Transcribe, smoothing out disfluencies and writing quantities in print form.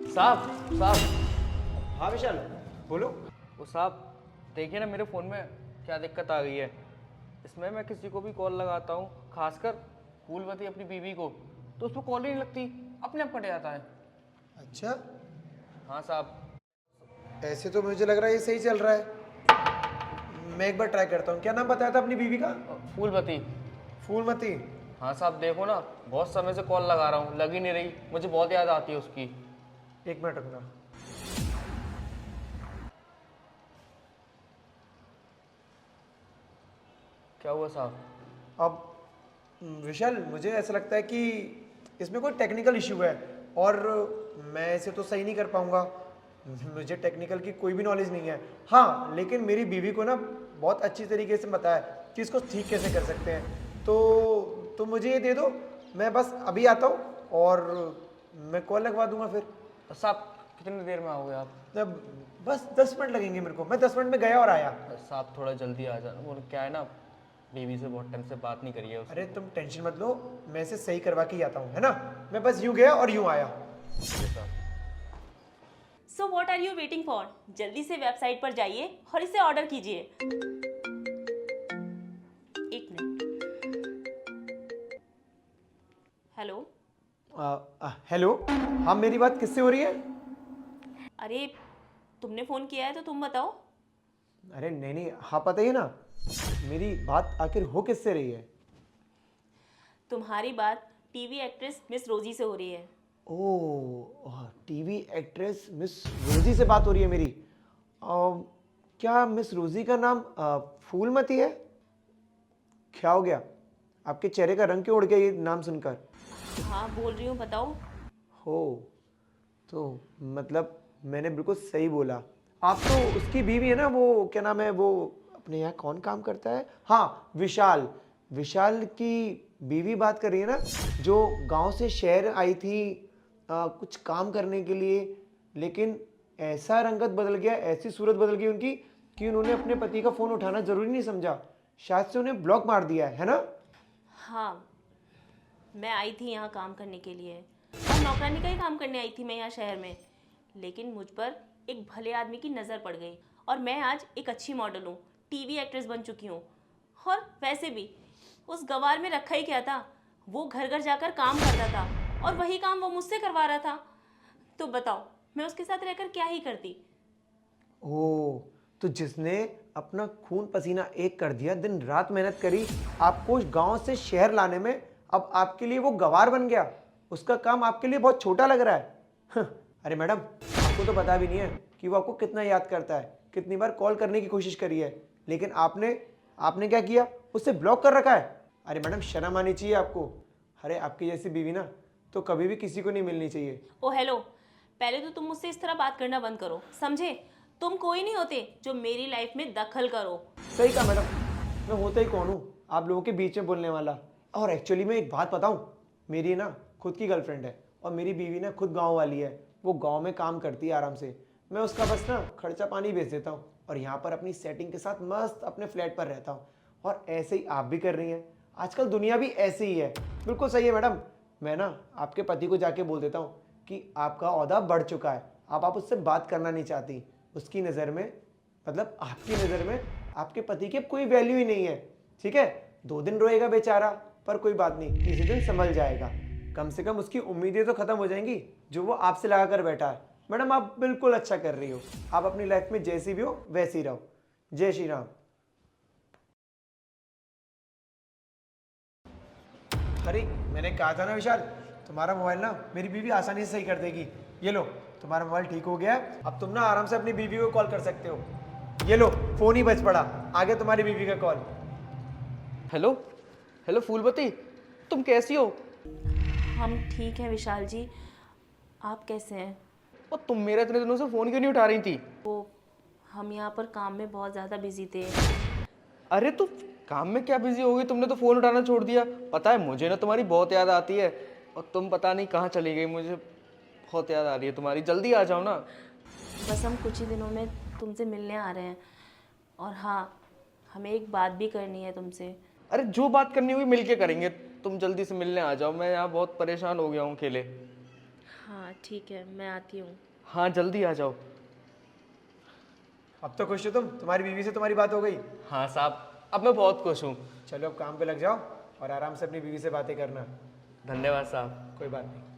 साहब साहब। हाँ विशाल, बोलो। वो साहब देखिए ना, मेरे फ़ोन में क्या दिक्कत आ गई है। इसमें मैं किसी को भी कॉल लगाता हूँ, खासकर फूलमती अपनी बीवी को, तो उसको कॉल ही नहीं लगती, अपने आप कट जाता है। अच्छा, हाँ साहब। ऐसे तो मुझे लग रहा है ये सही चल रहा है। मैं एक बार ट्राई करता हूँ। क्या नाम बताया था अपनी बीवी का? फूलमती। फूलमती। हाँ साहब, देखो ना, बहुत समय से कॉल लगा रहा हूँ, लग ही नहीं रही। मुझे बहुत याद आती है उसकी। एक मिनट रुकना। क्या हुआ साहब? अब विशाल, मुझे ऐसा लगता है कि इसमें कोई टेक्निकल इशू है और मैं इसे तो सही नहीं कर पाऊंगा। मुझे टेक्निकल की कोई भी नॉलेज नहीं है। हाँ, लेकिन मेरी बीवी को ना बहुत अच्छी तरीके से पता है कि इसको ठीक कैसे कर सकते हैं। तो मुझे ये दे दो, मैं बस अभी आता हूँ और मैं कॉल लगवा दूंगा फिर। साहब कितनी देर में आओगे आप? अब बस 10 मिनट लगेंगे मेरे को। मैं 10 मिनट में गया और आया। साहब थोड़ा जल्दी आ जाना, वो क्या है ना, बीवी से बहुत टाइम से बात नहीं करी है उसने। अरे तुम टेंशन मत लो, मैं इसे सही करवा के ही आता हूँ, है ना। मैं बस यूं गया और यूं आया। ठीक है साहब। So what are you waiting for? जल्दी से वेबसाइट पर जाइए और इसे ऑर्डर कीजिए। एक मिनट। हेलो। हेलो। हाँ, मेरी बात किससे हो रही है? अरे, तुमने फ़ोन किया है तो तुम बताओ। अरे नहीं नहीं, हाँ पता ही है ना। मेरी बात आखिर हो किससे रही है? तुम्हारी बात टीवी एक्ट्रेस मिस रोजी से हो रही है। ओह, टीवी एक्ट्रेस मिस रोजी से बात हो रही है मेरी। क्या मिस रोजी का नाम फूलमती है? क्या हो गया? आपके चेहरे का रंग क्यों उड़ गया ये नाम सुनकर? हाँ, बोल रही हूँ, बताओ। हो, तो मतलब मैंने बिल्कुल सही बोला। आप तो उसकी बीवी है ना, वो क्या नाम है, वो अपने यहाँ कौन काम करता है? हाँ, विशाल। विशाल की बीवी बात कर रही है ना, जो गांव से शहर आई थी कुछ काम करने के लिए, लेकिन ऐसा रंगत बदल गया, ऐसी सूरत बदल गई उनकी कि उन्होंने अपने पति का फोन उठाना जरूरी नहीं समझा। शायद से उन्हें ब्लॉक मार दिया है ना? हाँ, मैं आई थी यहाँ काम करने के लिए और नौकरानी का ही काम करने आई थी मैं यहाँ शहर में। लेकिन मुझ पर एक भले आदमी की नज़र पड़ गई और मैं आज एक अच्छी मॉडल हूँ, टीवी एक्ट्रेस बन चुकी हूँ। और वैसे भी उस गवार में रखा ही क्या था, वो घर घर जाकर काम करता था और वही काम वो मुझसे करवा रहा था। तो बताओ, मैं उसके साथ रहकर क्या ही करती। ओ, तो जिसने अपना खून पसीना एक कर दिया, दिन रात मेहनत करी आपको गांव से शहर लाने में, अब आपके लिए वो गवार बन गया। उसका काम आपके लिए बहुत छोटा लग रहा है। अरे मैडम, आपको तो पता भी नहीं है कि वो आपको कितना याद करता है, कितनी बार कॉल करने की कोशिश करी है, लेकिन आपने आपने क्या किया? उसे ब्लॉक कर रखा है। अरे मैडम, शर्म आनी चाहिए आपको। अरे आपकी जैसी बीवी ना तो कभी भी किसी को नहीं मिलनी चाहिए। ओ हेलो, पहले तो तुम मुझसे इस तरह बात करना बंद करो, समझे? तुम कोई नहीं होते जो मेरी लाइफ में दखल करो। सही कहा मैडम, मैं होता ही कौन हूँ आप लोगों के बीच में बोलने वाला। और एक्चुअली मैं एक बात बताऊँ, मेरी ना खुद की गर्लफ्रेंड है और मेरी बीवी ना खुद गांव वाली है। वो गांव में काम करती है आराम से। मैं उसका बस ना खर्चा पानी भेज देता हूँ और यहाँ पर अपनी सेटिंग के साथ मस्त अपने फ्लैट पर रहता हूँ। और ऐसे ही आप भी कर रही हैं। आजकल दुनिया भी ऐसे ही है। बिल्कुल सही है मैडम। मैं ना आपके पति को जाके बोल देता हूँ कि आपका ओहदा बढ़ चुका है, अब आप उससे बात करना नहीं चाहती। उसकी नज़र में, मतलब आपकी नज़र में, आपके पति की अब कोई वैल्यू ही नहीं है। ठीक है, 2 दिन रोएगा बेचारा, पर कोई बात नहीं, किसी दिन संभल जाएगा। कम से कम उसकी उम्मीदें तो खत्म हो जाएंगी जो वो आपसे लगा कर बैठा है। मैडम, आप बिल्कुल अच्छा कर रही हो। आप अपनी लाइफ में जैसी भी हो वैसी रहो। जय श्री राम। अरे मैंने कहा था ना विशाल, तुम्हारा मोबाइल ना मेरी बीवी आसानी से सही कर देगी। ये लो, तुम्हारा मोबाइल ठीक हो गया है। अब तुम ना आराम से अपनी बीवी को कॉल कर सकते हो। ये लो, फोन ही बज पड़ा, आ गया तुम्हारी बीवी का कॉल। हेलो। हेलो फूलमती, तुम कैसी हो? हम ठीक हैं विशाल जी, आप कैसे हैं? और तुम मेरा इतने दिनों से फ़ोन क्यों नहीं उठा रही थी? वो हम यहाँ पर काम में बहुत ज़्यादा बिजी थे। अरे तो काम में क्या बिजी हो गई, तुमने तो फ़ोन उठाना छोड़ दिया। पता है मुझे ना तुम्हारी बहुत याद आती है, और तुम पता नहीं कहाँ चली गई। मुझे बहुत याद आ रही है तुम्हारी, जल्दी आ जाओ ना। बस हम कुछ ही दिनों में तुमसे मिलने आ रहे हैं। और हाँ, हमें एक बात भी करनी है तुमसे। अरे जो बात करनी होगी मिल के करेंगे, तुम जल्दी से मिलने आ जाओ। मैं यहाँ बहुत परेशान हो गया हूँ अकेले। हाँ ठीक है, मैं आती हूँ। हाँ जल्दी आ जाओ। अब तो खुश हो तुम, तुम्हारी बीवी से तुम्हारी बात हो गई। हाँ साहब, अब मैं बहुत खुश हूँ। चलो अब काम पे लग जाओ और आराम से अपनी बीवी से बातें करना। धन्यवाद साहब। कोई बात नहीं।